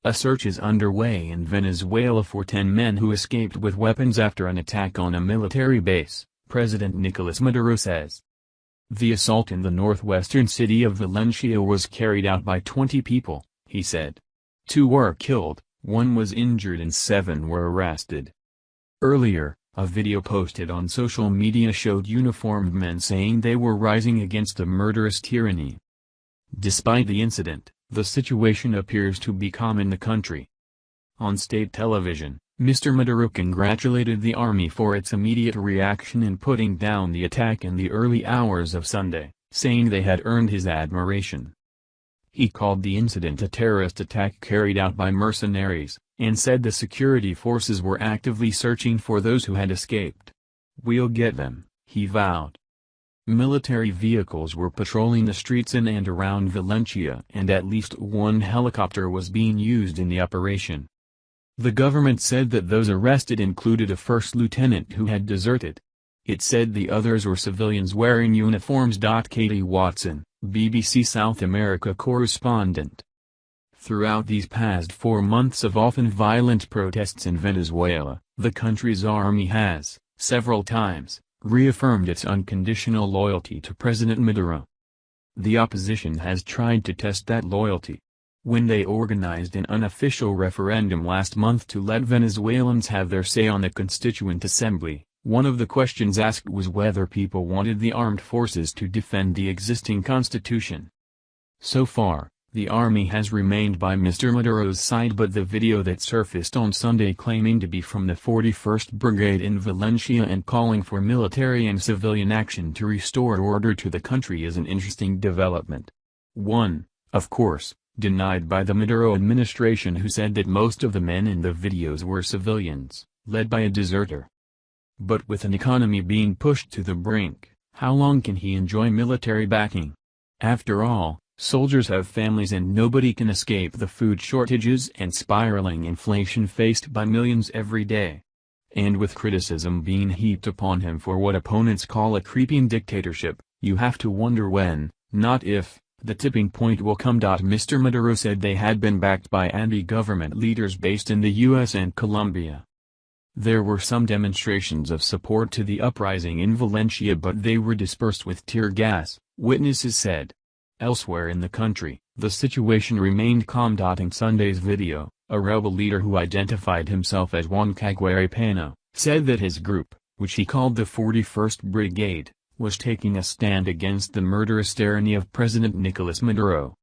A search is underway in Venezuela for 10 men who escaped with weapons after an attack on a military base, President Nicolas Maduro says. The assault in the northwestern city of Valencia was carried out by 20 people, he said. 2 were killed, 1 was injured and 7 were arrested. Earlier, a video posted on social media showed uniformed men saying they were rising against the murderous tyranny. Despite the incident, the situation appears to be calm in the country. On state television, Mr. Maduro congratulated the army for its immediate reaction in putting down the attack in the early hours of Sunday, saying they had earned his admiration. He called the incident a terrorist attack carried out by mercenaries, and said the security forces were actively searching for those who had escaped. "We'll get them," he vowed. Military vehicles were patrolling the streets in and around Valencia and at least 1 helicopter was being used in the operation. The government said that those arrested included a first lieutenant who had deserted. It said the others were civilians wearing uniforms. Katie Watson, BBC South America correspondent. Throughout these past 4 months of often violent protests in Venezuela, the country's army has, several times, reaffirmed its unconditional loyalty to President Maduro. The opposition has tried to test that loyalty. When they organized an unofficial referendum last month to let Venezuelans have their say on the Constituent Assembly, one of the questions asked was whether people wanted the armed forces to defend the existing constitution. So far, the army has remained by Mr. Maduro's side, but the video that surfaced on Sunday claiming to be from the 41st Brigade in Valencia and calling for military and civilian action to restore order to the country is an interesting development. One, of course, denied by the Maduro administration, who said that most of the men in the videos were civilians, led by a deserter. But with an economy being pushed to the brink, how long can he enjoy military backing? After all, soldiers have families and nobody can escape the food shortages and spiraling inflation faced by millions every day. And with criticism being heaped upon him for what opponents call a creeping dictatorship, you have to wonder when, not if, the tipping point will come. Mr. Maduro said they had been backed by anti-government leaders based in the U.S. and Colombia. There were some demonstrations of support to the uprising in Valencia, but they were dispersed with tear gas, witnesses said. Elsewhere in the country, the situation remained calm. In Sunday's video, a rebel leader who identified himself as Juan Cagueripano, said that his group, which he called the 41st Brigade, was taking a stand against the murderous tyranny of President Nicolas Maduro.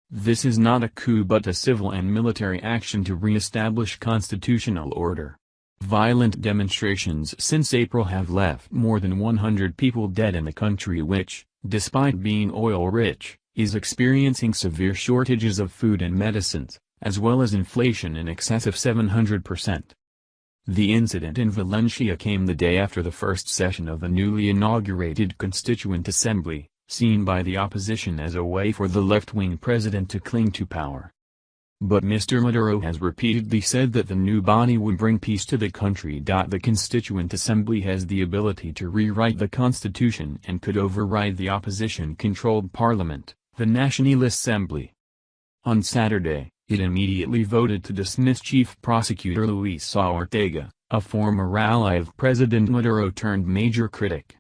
This is not a coup but a civil and military action to re-establish constitutional order. Violent demonstrations since April have left more than 100 people dead in the country, which, despite being oil-rich, is experiencing severe shortages of food and medicines, as well as inflation in excess of 700%. The incident in Valencia came the day after the first session of the newly inaugurated Constituent Assembly, seen by the opposition as a way for the left-wing president to cling to power. But Mr. Maduro has repeatedly said that the new body would bring peace to the country. The Constituent Assembly has the ability to rewrite the constitution and could override the opposition-controlled parliament, the National Assembly. On Saturday, it immediately voted to dismiss Chief Prosecutor Luis Ortega, a former ally of President Maduro turned major critic.